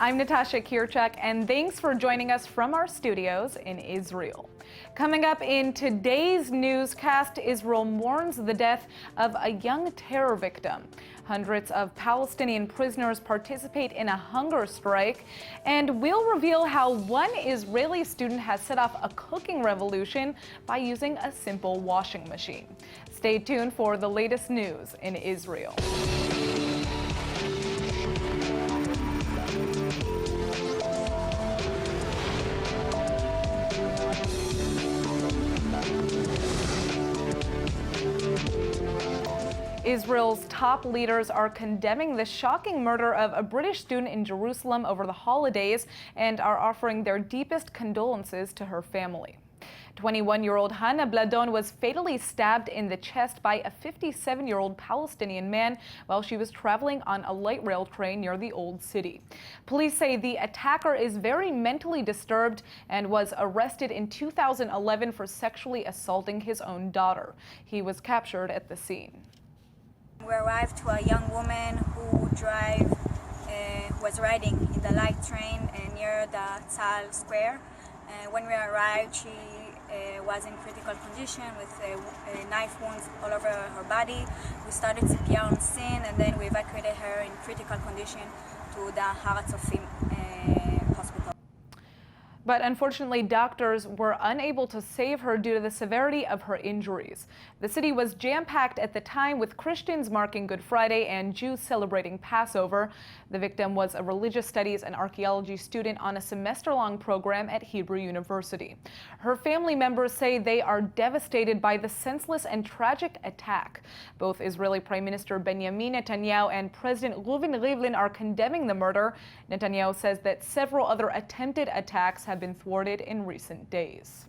I'm Natasha Kirchak, and thanks for joining us from our studios in Israel. Coming up in today's newscast, Israel mourns the death of a young terror victim. Hundreds of Palestinian prisoners participate in a hunger strike, and we'll reveal how one Israeli student has set off a cooking revolution by using a simple washing machine. Stay tuned for the latest news in Israel. Israel's top leaders are condemning the shocking murder of a British student in Jerusalem over the holidays and are offering their deepest condolences to her family. 21-year-old Hannah Bladon was fatally stabbed in the chest by a 57-year-old Palestinian man while she was traveling on a light rail train near the Old City. Police say the attacker is very mentally disturbed and was arrested in 2011 for sexually assaulting his own daughter. He was captured at the scene. We arrived to a young woman who was riding in the light train near the Tzal Square. When we arrived, she was in critical condition with knife wounds all over her body. We started CPR on scene, and then we evacuated her in critical condition to the Har HaTzofim hospital. But unfortunately, doctors were unable to save her due to the severity of her injuries. The city was jam-packed at the time, with Christians marking Good Friday and Jews celebrating Passover. The victim was a religious studies and archaeology student on a semester-long program at Hebrew University. Her family members say they are devastated by the senseless and tragic attack. Both Israeli Prime Minister Benjamin Netanyahu and President Reuven Rivlin are condemning the murder. Netanyahu says that several other attempted attacks have been thwarted in recent days.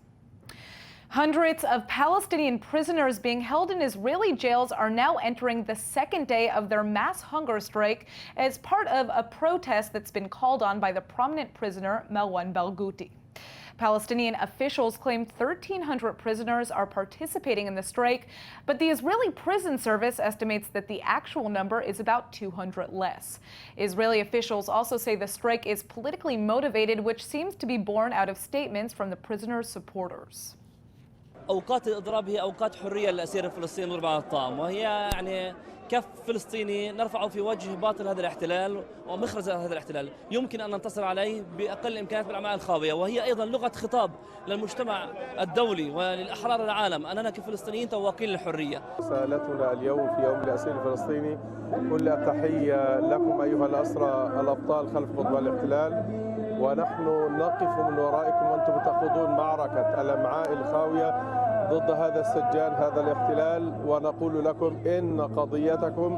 Hundreds of Palestinian prisoners being held in Israeli jails are now entering the second day of their mass hunger strike as part of a protest that's been called on by the prominent prisoner Marwan Barghouti. Palestinian officials claim 1,300 prisoners are participating in the strike, but the Israeli Prison Service estimates that the actual number is about 200 less. Israeli officials also say the strike is politically motivated, which seems to be born out of statements from the prisoners' supporters. أوقات الإضراب هي أوقات حرية للأسير الفلسطيني غربة عن الطعام، وهي يعني كف فلسطيني نرفعه في وجه باطل هذا الاحتلال ومخرج هذا الاحتلال، يمكن أن ننتصر عليه بأقل الإمكانيات بالأعمال الخاوية، وهي أيضا لغة خطاب للمجتمع الدولي وللأحرار العالم أننا كفلسطينيين تواقين للحرية. رسالتنا اليوم في يوم الأسير الفلسطيني، كل التحية لكم أيها الأسرى الأبطال خلف قضبان الاحتلال، ونحن نقف من ورائكم وأنتم تخوضون معركة الأمعاء الخاوية ضد هذا السجان، هذا الاحتلال، ونقول لكم إن قضيتكم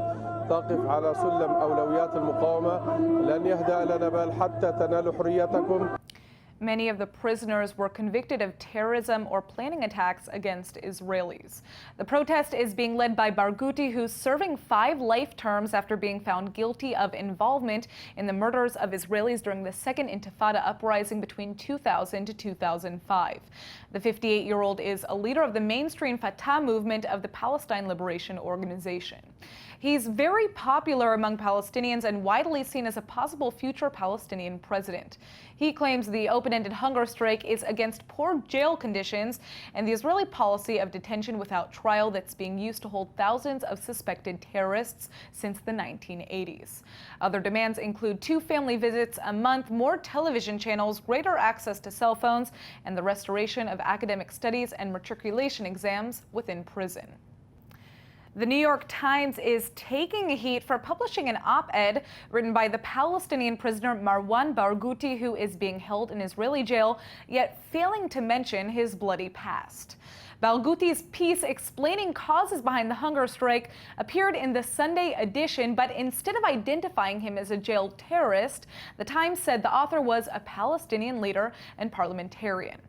تقف على سلم أولويات المقاومة، لن يهدأ لنا بال حتى تنالوا حريتكم. Many of the prisoners were convicted of terrorism or planning attacks against Israelis. The protest is being led by Barghouti, who's serving 5 life terms after being found guilty of involvement in the murders of Israelis during the Second Intifada uprising between 2000 to 2005. The 58-year-old is a leader of the mainstream Fatah movement of the Palestine Liberation Organization. He's very popular among Palestinians and widely seen as a possible future Palestinian president. He claims the open-ended hunger strike is against poor jail conditions and the Israeli policy of detention without trial that's being used to hold thousands of suspected terrorists since the 1980s. Other demands include 2 family visits a month, more television channels, greater access to cell phones, and the restoration of academic studies and matriculation exams within prison. The New York Times is taking heat for publishing an op-ed written by the Palestinian prisoner Marwan Barghouti, who is being held in Israeli jail, yet failing to mention his bloody past. Barghouti's piece explaining causes behind the hunger strike appeared in the Sunday edition, but instead of identifying him as a jailed terrorist, the Times said the author was a Palestinian leader and parliamentarian.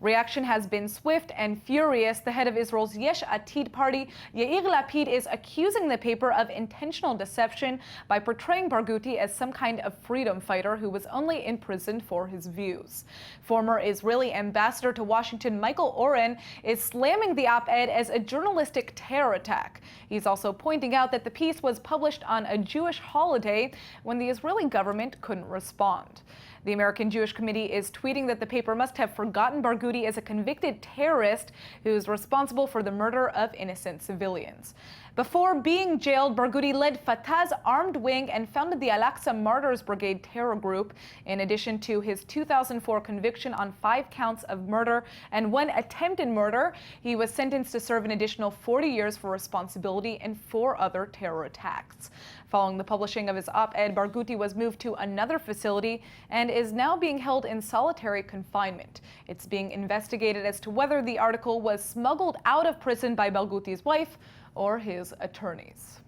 Reaction has been swift and furious. The head of Israel's Yesh Atid party, Yair Lapid, is accusing the paper of intentional deception by portraying Barghouti as some kind of freedom fighter who was only imprisoned for his views. Former Israeli ambassador to Washington Michael Oren is slamming the op-ed as a journalistic terror attack. He's also pointing out that the piece was published on a Jewish holiday when the Israeli government couldn't respond. The American Jewish Committee is tweeting that the paper must have forgotten Barghouti as a convicted terrorist who is responsible for the murder of innocent civilians. Before being jailed, Barghouti led Fatah's armed wing and founded the Al-Aqsa Martyrs Brigade terror group, in addition to his 2004 conviction on 5 counts of murder and 1 attempted murder. He was sentenced to serve an additional 40 years for responsibility in 4 other terror attacks. Following the publishing of his op-ed, Barghouti was moved to another facility and is now being held in solitary confinement. It's being investigated as to whether the article was smuggled out of prison by Barghouti's wife or his attorneys.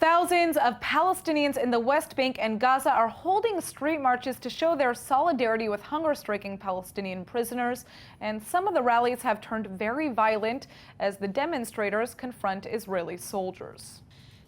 Thousands of Palestinians in the West Bank and Gaza are holding street marches to show their solidarity with hunger-striking Palestinian prisoners, and some of the rallies have turned very violent as the demonstrators confront Israeli soldiers.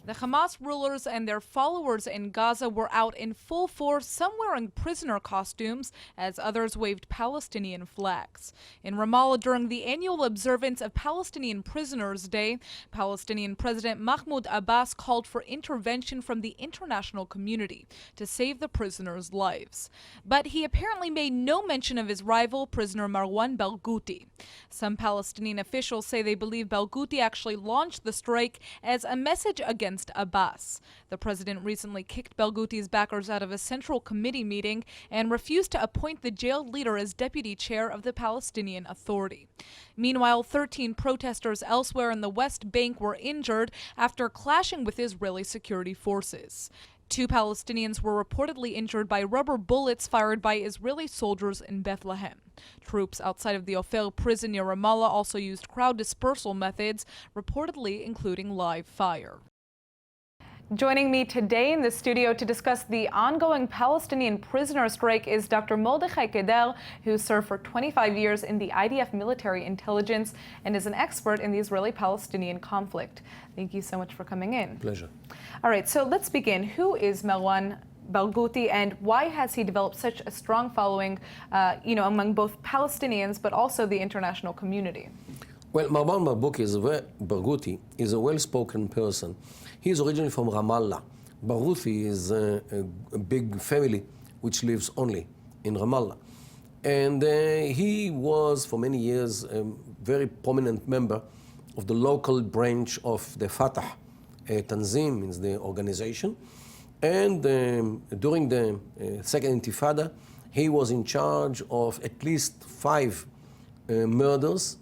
The Hamas rulers and their followers in Gaza were out in full force, some wearing prisoner costumes, as others waved Palestinian flags. In Ramallah, during the annual observance of Palestinian Prisoners' Day, Palestinian President Mahmoud Abbas called for intervention from the international community to save the prisoners' lives. But he apparently made no mention of his rival, prisoner Marwan Barghouti. Some Palestinian officials say they believe Barghouti actually launched the strike as a message against Abbas. The president recently kicked Barghouti's backers out of a central committee meeting and refused to appoint the jailed leader as deputy chair of the Palestinian Authority. Meanwhile, 13 protesters elsewhere in the West Bank were injured after clashing with Israeli security forces. 2 Palestinians were reportedly injured by rubber bullets fired by Israeli soldiers in Bethlehem. Troops outside of the Ofer prison near Ramallah also used crowd dispersal methods, reportedly including live fire. Joining me today in the studio to discuss the ongoing Palestinian prisoner strike is Dr. Mordechai Kedar, who served for 25 years in the IDF military intelligence and is an expert in the Israeli-Palestinian conflict. Thank you so much for coming in. Pleasure. All right, so let's begin. Who is Marwan Barghouti, and why has he developed such a strong following, among both Palestinians but also the international community? Well, Marwan Barghouti is a well-spoken person. He is originally from Ramallah. Barghouti is a big family which lives only in Ramallah. And he was, for many years, a very prominent member of the local branch of the Fatah. Tanzim means the organization. And during the Second Intifada, he was in charge of at least 5 murders.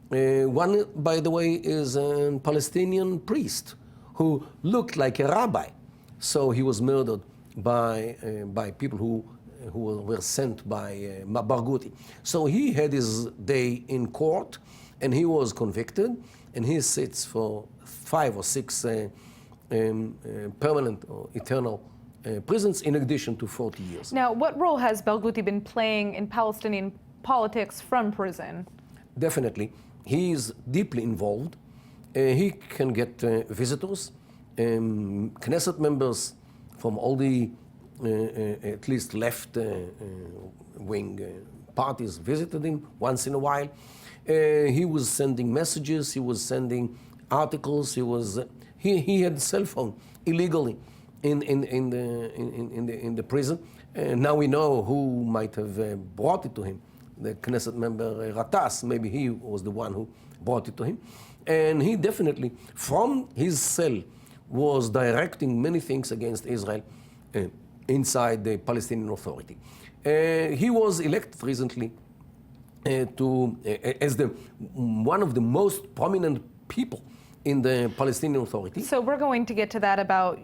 One, by the way, is a Palestinian priest who looked like a rabbi. So he was murdered by people who were sent by Barghouti. So he had his day in court, and he was convicted, and he sits for 5 or 6 permanent or eternal prisons in addition to 40 years. Now, what role has Barghouti been playing in Palestinian politics from prison? Definitely. He is deeply involved. He can get visitors, Knesset members from all the at least left-wing parties visited him once in a while. He was sending messages. He was sending articles. He had a cell phone illegally in the prison. Now we know who might have brought it to him. The Knesset member Ratas, maybe he was the one who brought it to him. And he definitely, from his cell, was directing many things against Israel inside the Palestinian Authority. He was elected recently as one of the most prominent people in the Palestinian Authority. So we're going to get to that about,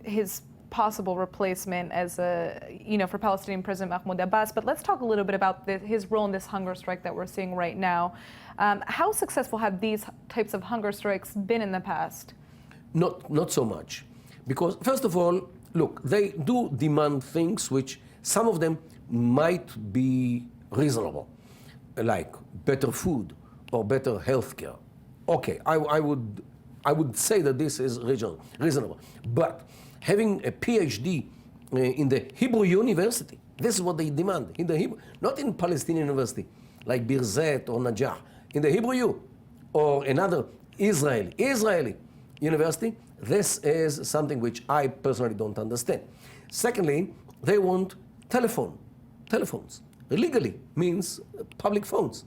his possible replacement as for Palestinian President Mahmoud Abbas. But let's talk a little bit about his role in this hunger strike that we're seeing right now. How successful have these types of hunger strikes been in the past? Not so much. Because, first of all, look, they do demand things which some of them might be reasonable, like better food or better health care. Okay, I would say that this is reasonable. But having a PhD in the Hebrew University, this is what they demand. In the Hebrew, not in Palestinian University, like Birzeit or Najah. in the Hebrew U or another Israeli university, this is something which I personally don't understand. Secondly, they want telephones. Illegally means public phones.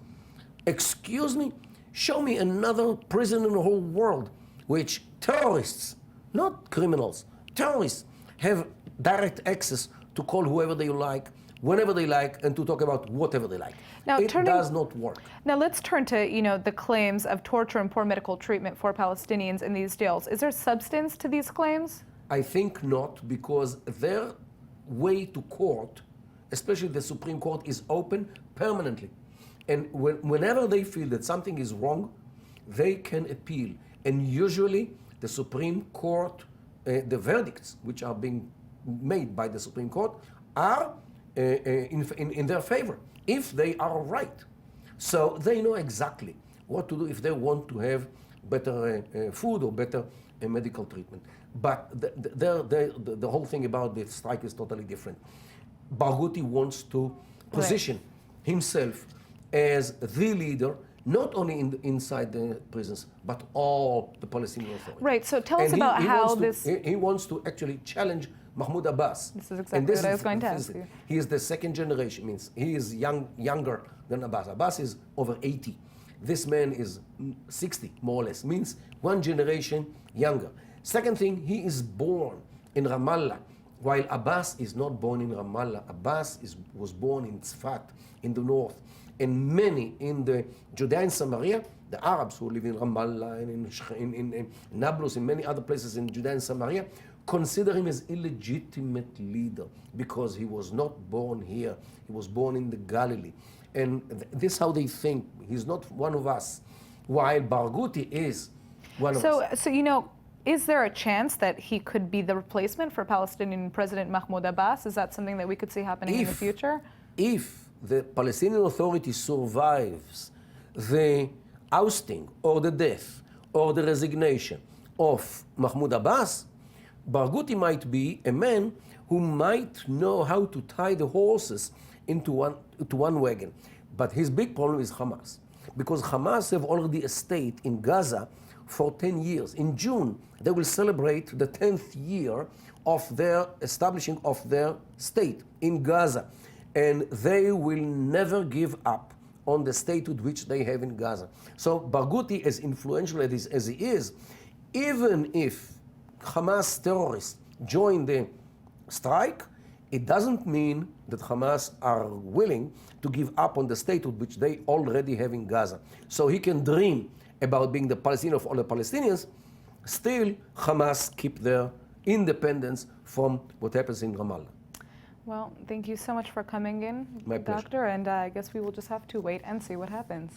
Excuse me, show me another prison in the whole world which terrorists, not criminals, terrorists have direct access to call whoever they like, whenever they like, and to talk about whatever they like. Now, it does not work. Now let's turn to the claims of torture and poor medical treatment for Palestinians in these jails. Is there substance to these claims? I think not, because their way to court, especially the Supreme Court, is open permanently. And whenever they feel that something is wrong, they can appeal. And usually the Supreme Court, the verdicts which are being made by the Supreme Court are in their favor, if they are right. So they know exactly what to do if they want to have better food or better medical treatment. But the whole thing about the strike is totally different. Barghouti wants to position himself as the leader, not only inside the prisons, but all the Palestinian authorities. Right, so tell us about how this... He wants to actually challenge Mahmoud Abbas. This is exactly what I was going to ask you. He is the second generation, means he is younger than Abbas. Abbas is over 80. This man is 60, more or less, means one generation younger. Second thing, he is born in Ramallah, while Abbas is not born in Ramallah. Abbas was born in Tzfat, in the north. And many in the Judea and Samaria, the Arabs who live in Ramallah and in Nablus and many other places in Judea and Samaria, consider him as illegitimate leader because he was not born here. He was born in the Galilee. And this is how they think. He's not one of us, while Barghouti is one of us. So, is there a chance that he could be the replacement for Palestinian President Mahmoud Abbas? Is that something that we could see happening in the future? If the Palestinian Authority survives the ousting or the death or the resignation of Mahmoud Abbas, Barghouti might be a man who might know how to tie the horses into one wagon. But his big problem is Hamas, because Hamas have already a state in Gaza for 10 years. In June, they will celebrate the 10th year of their establishing of their state in Gaza. And they will never give up on the statehood which they have in Gaza. So Barghouti, as influential as he is, even if Hamas terrorists join the strike, it doesn't mean that Hamas are willing to give up on the statehood which they already have in Gaza. So he can dream about being the Palestinian of all the Palestinians. Still, Hamas keep their independence from what happens in Ramallah. Well, thank you so much for coming in, My Doctor, pleasure. and I guess we will just have to wait and see what happens.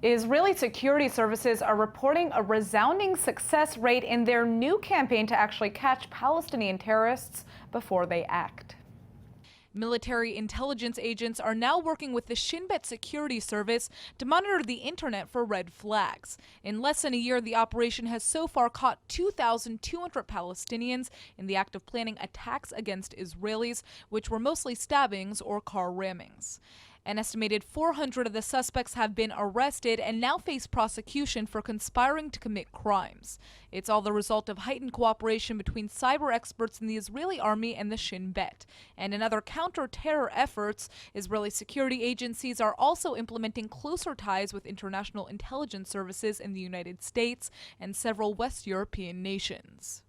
Israeli security services are reporting a resounding success rate in their new campaign to actually catch Palestinian terrorists before they act. Military intelligence agents are now working with the Shin Bet security service to monitor the internet for red flags. In less than a year, the operation has so far caught 2,200 Palestinians in the act of planning attacks against Israelis, which were mostly stabbings or car rammings. An estimated 400 of the suspects have been arrested and now face prosecution for conspiring to commit crimes. It's all the result of heightened cooperation between cyber experts in the Israeli army and the Shin Bet. And in other counter-terror efforts, Israeli security agencies are also implementing closer ties with international intelligence services in the United States and several West European nations.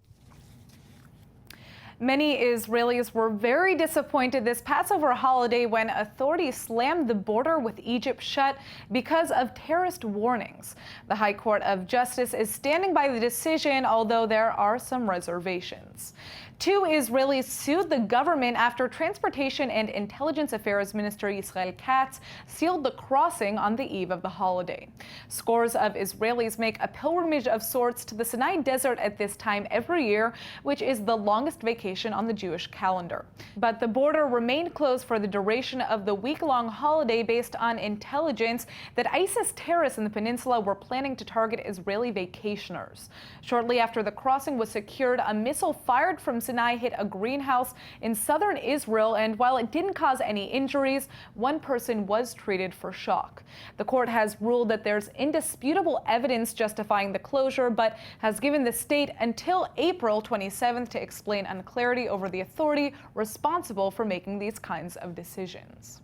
Many Israelis were very disappointed this Passover holiday when authorities slammed the border with Egypt shut because of terrorist warnings. The High Court of Justice is standing by the decision, although there are some reservations. 2 Israelis sued the government after Transportation and Intelligence Affairs Minister Israel Katz sealed the crossing on the eve of the holiday. Scores of Israelis make a pilgrimage of sorts to the Sinai Desert at this time every year, which is the longest vacation vacation on the Jewish calendar. But the border remained closed for the duration of the week-long holiday based on intelligence that ISIS terrorists in the peninsula were planning to target Israeli vacationers. Shortly after the crossing was secured, a missile fired from Sinai hit a greenhouse in southern Israel, and while it didn't cause any injuries, one person was treated for shock. The court has ruled that there's indisputable evidence justifying the closure, but has given the state until April 27th to explain unclarity over the authority responsible for making these kinds of decisions.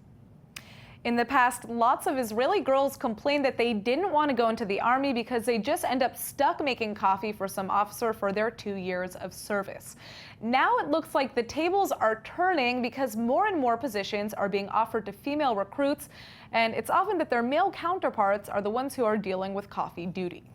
In the past, lots of Israeli girls complained that they didn't want to go into the army because they just end up stuck making coffee for some officer for their 2 years of service. Now it looks like the tables are turning because more and more positions are being offered to female recruits, and it's often that their male counterparts are the ones who are dealing with coffee duty.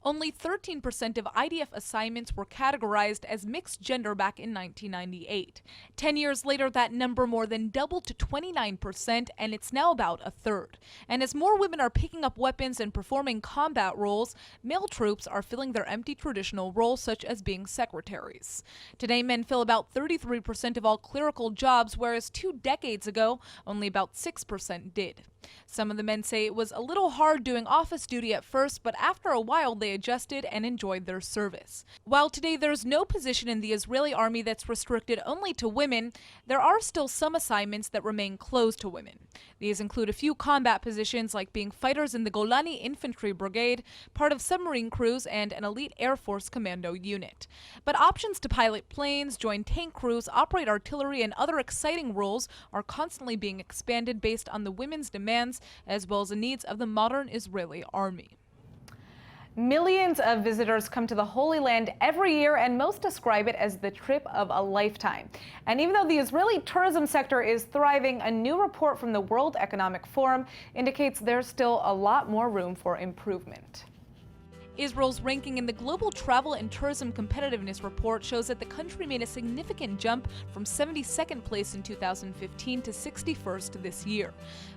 Only 13% of IDF assignments were categorized as mixed gender back in 1998. 10 years later, that number more than doubled to 29%, and it's now about a third. And as more women are picking up weapons and performing combat roles, male troops are filling their empty traditional roles, such as being secretaries. Today, men fill about 33% of all clerical jobs, whereas 2 decades ago, only about 6% did. Some of the men say it was a little hard doing office duty at first, but after a while they adjusted and enjoyed their service. While today there's no position in the Israeli army that's restricted only to women, there are still some assignments that remain closed to women. These include a few combat positions like being fighters in the Golani Infantry Brigade, part of submarine crews, and an elite Air Force commando unit. But options to pilot planes, join tank crews, operate artillery, and other exciting roles are constantly being expanded based on the women's demands as well as the needs of the modern Israeli army. Millions of visitors come to the Holy Land every year, and most describe it as the trip of a lifetime. And even though the Israeli tourism sector is thriving, a new report from the World Economic Forum indicates there's still a lot more room for improvement. Israel's ranking in the Global Travel and Tourism Competitiveness Report shows that the country made a significant jump from 72nd place in 2015 to 61st this year.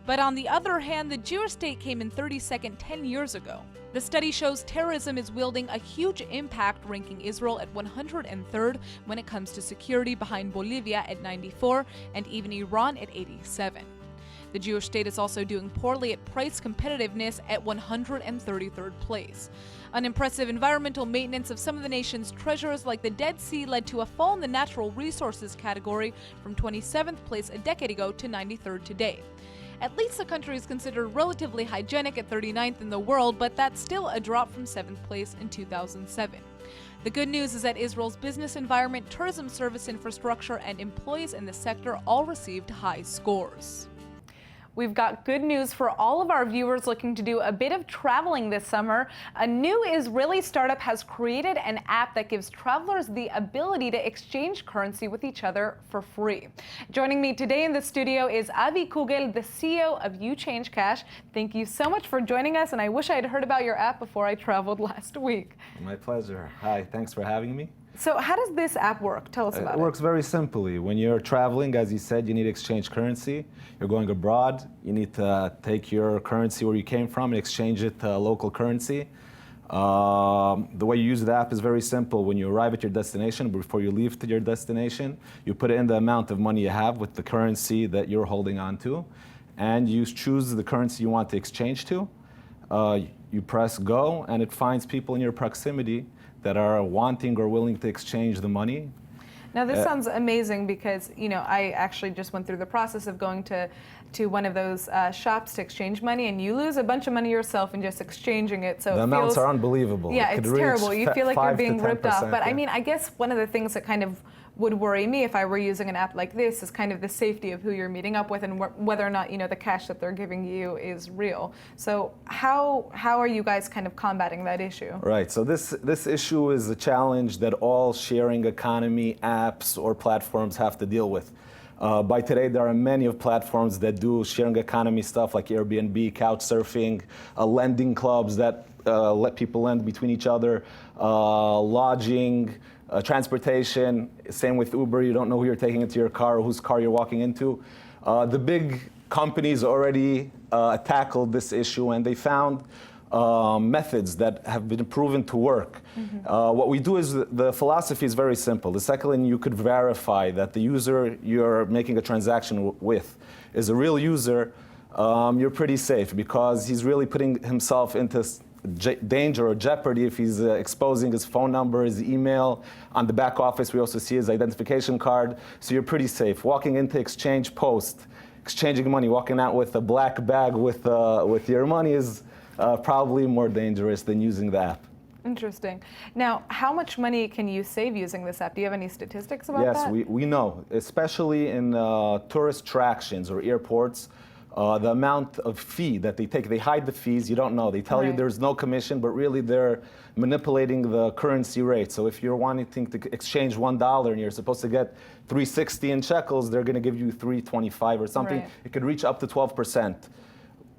But on the other hand, the Jewish state came in 32nd 10 years ago. The study shows terrorism is wielding a huge impact, ranking Israel at 103rd when it comes to security, behind Bolivia at 94 and even Iran at 87. The Jewish state is also doing poorly at price competitiveness at 133rd place. Unimpressive environmental maintenance of some of the nation's treasures like the Dead Sea led to a fall in the natural resources category from 27th place a decade ago to 93rd today. At least the country is considered relatively hygienic at 39th in the world, but that's still a drop from 7th place in 2007. The good news is that Israel's business environment, tourism service infrastructure, and employees in the sector all received high scores. We've got good news for all of our viewers looking to do a bit of traveling this summer. A new Israeli startup has created an app that gives travelers the ability to exchange currency with each other for free. Joining me today in the studio is Avi Kugel, the CEO of You Change Cash. Thank you so much for joining us, and I wish I had heard about your app before I traveled last week. My pleasure. Hi, thanks for having me. So how does this app work? Tell us about it. It works very simply. When you're traveling, as you said, you need to exchange currency. You're going abroad, you need to take your currency where you came from and exchange it to local currency. The way you use the app is very simple. When you arrive at your destination, before you leave to your destination, you put in the amount of money you have with the currency that you're holding on to, and you choose the currency you want to exchange to. You press go, and it finds people in your proximity that are wanting or willing to exchange the money. Now this sounds amazing because, you know, I actually just went through the process of going to one of those shops to exchange money, and you lose a bunch of money yourself in just exchanging it. So the amounts are unbelievable. Yeah, it's terrible. You feel like you're being ripped off. But yeah. I mean, I guess one of the things that kind of would worry me if I were using an app like this is kind of the safety of who you're meeting up with and whether or not, you know, the cash that they're giving you is real. So how are you guys kind of combating that issue? Right. So this issue is a challenge that all sharing economy apps or platforms have to deal with. By today, there are many of platforms that do sharing economy stuff like Airbnb, Couchsurfing, lending clubs that let people lend between each other, lodging, transportation. Same with Uber. You don't know who you're taking into your car or whose car you're walking into. The big companies already tackled this issue, and they found methods that have been proven to work. What we do is, the philosophy is very simple. The second you could verify that the user you're making a transaction with is a real user, you're pretty safe, because he's really putting himself into danger or jeopardy if he's exposing his phone number, his email. On the back office, we also see his identification card, so you're pretty safe. Walking into Exchange Post, exchanging money, walking out with a black bag with your money is probably more dangerous than using the app. Interesting. Now, how much money can you save using this app? Do you have any statistics about that? Yes, we know, especially in tourist attractions or airports, the amount of fee that they take. They hide the fees, you don't know. They tell you there's no commission, but really they're manipulating the currency rate. So if you're wanting to exchange $1 and you're supposed to get 360 in shekels, they're going to give you 325 or something. Right. It could reach up to 12%.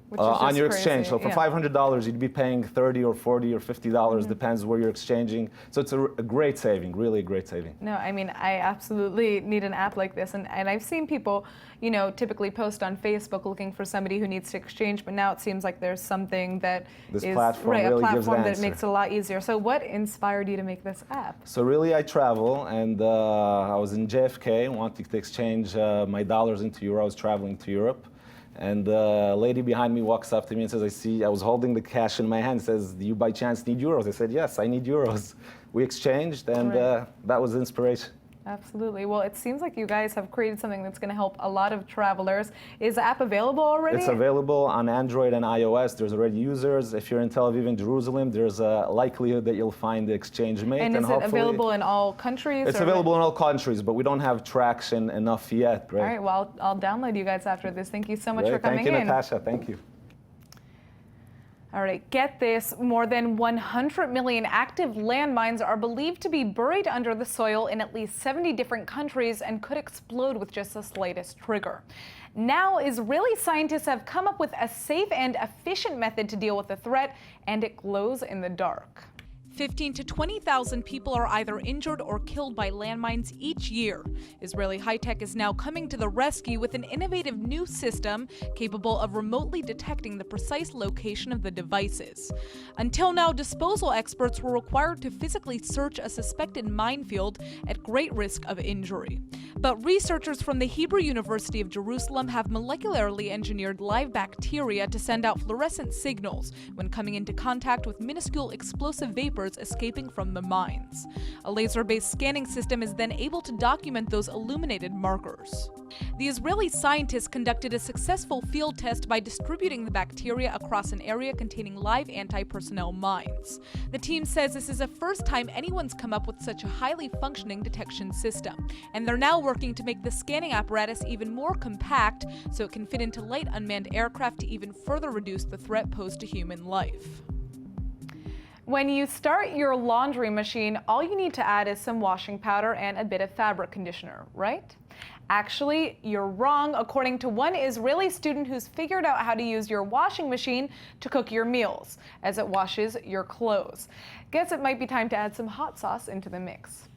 Which is on your crazy. exchange. So for $500, you'd be paying $30 or $40 or $50, depends where you're exchanging. So it's a great saving, really a great saving. No, I mean, I absolutely need an app like this. And I've seen people, you know, typically post on Facebook looking for somebody who needs to exchange, but now it seems like there's something that this is platform a really platform gives that makes it a lot easier. So what inspired you to make this app? So really, I travel, and I was in JFK wanting to exchange my dollars into euros, traveling to Europe. And a lady behind me walks up to me and says, I was holding the cash in my hand, says, do you by chance need euros? I said, yes, I need euros. We exchanged, and that was the inspiration. Absolutely. Well, it seems like you guys have created something that's going to help a lot of travelers. Is the app available already? It's available on Android and iOS. There's already users. If you're in Tel Aviv and Jerusalem, there's a likelihood that you'll find the exchange mate. And is it available in all countries? It's available in all countries, but we don't have traction enough yet. Right? All right. Well, I'll download you guys after this. Thank you so much for coming in. Thank you, Natasha. Thank you. All right, get this. More than 100 million active landmines are believed to be buried under the soil in at least 70 different countries and could explode with just the slightest trigger. Now, Israeli scientists have come up with a safe and efficient method to deal with the threat, and it glows in the dark. 15,000 to 20,000 people are either injured or killed by landmines each year. Israeli high-tech is now coming to the rescue with an innovative new system capable of remotely detecting the precise location of the devices. Until now, disposal experts were required to physically search a suspected minefield at great risk of injury. But researchers from the Hebrew University of Jerusalem have molecularly engineered live bacteria to send out fluorescent signals when coming into contact with minuscule explosive vapors escaping from the mines. A laser-based scanning system is then able to document those illuminated markers. The Israeli scientists conducted a successful field test by distributing the bacteria across an area containing live anti-personnel mines. The team says this is the first time anyone's come up with such a highly functioning detection system, and they're now working to make the scanning apparatus even more compact so it can fit into light unmanned aircraft to even further reduce the threat posed to human life. When you start your laundry machine, all you need to add is some washing powder and a bit of fabric conditioner, right? Actually, you're wrong, according to one Israeli student who's figured out how to use your washing machine to cook your meals, as it washes your clothes. Guess it might be time to add some hot sauce into the mix.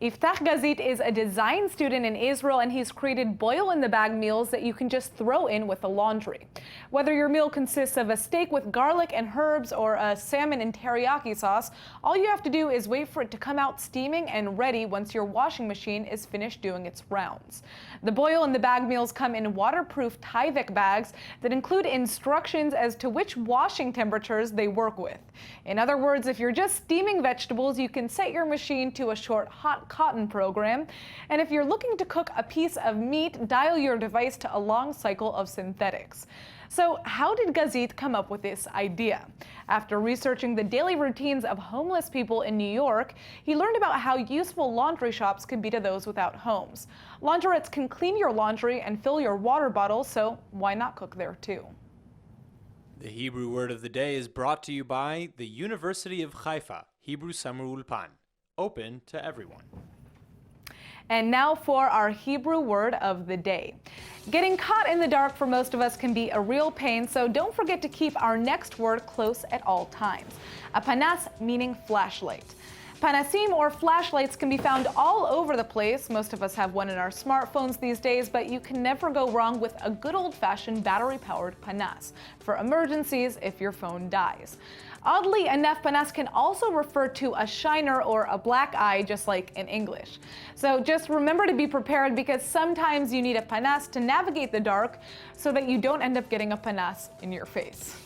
Iftach Gazit is a design student in Israel, and he's created boil-in-the-bag meals that you can just throw in with the laundry. Whether your meal consists of a steak with garlic and herbs or a salmon and teriyaki sauce, all you have to do is wait for it to come out steaming and ready once your washing machine is finished doing its rounds. The boil-in-the-bag meals come in waterproof Tyvek bags that include instructions as to which washing temperatures they work with. In other words, if you're just steaming vegetables, you can set your machine to a short hot cotton program. And if you're looking to cook a piece of meat, dial your device to a long cycle of synthetics. So how did Gazit come up with this idea? After researching the daily routines of homeless people in New York, he learned about how useful laundry shops can be to those without homes. Laundrettes can clean your laundry and fill your water bottles, so why not cook there too? The Hebrew word of the day is brought to you by the University of Haifa, Hebrew Summer Ulpan. Open to everyone. And now for our Hebrew word of the day. Getting caught in the dark for most of us can be a real pain, so don't forget to keep our next word close at all times. Apanas meaning flashlight. panasim, or flashlights, can be found all over the place. Most of us have one in our smartphones these days, but you can never go wrong with a good old-fashioned battery-powered panas for emergencies if your phone dies. Oddly enough, panas can also refer to a shiner or a black eye, just like in English. So just remember to be prepared, because sometimes you need a panas to navigate the dark so that you don't end up getting a panas in your face.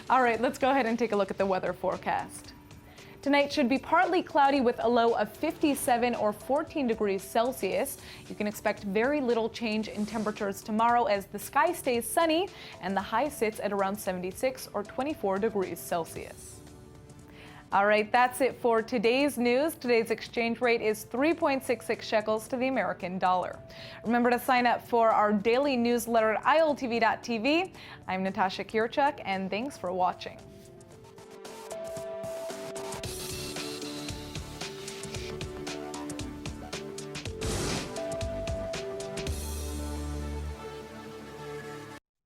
All right, let's go ahead and take a look at the weather forecast. Tonight should be partly cloudy with a low of 57 or 14 degrees Celsius. You can expect very little change in temperatures tomorrow as the sky stays sunny and the high sits at around 76 or 24 degrees Celsius. All right, that's it for today's news. Today's exchange rate is 3.66 shekels to the American dollar. Remember to sign up for our daily newsletter at ILTV.tv. I'm Natasha Kirchuk, and thanks for watching.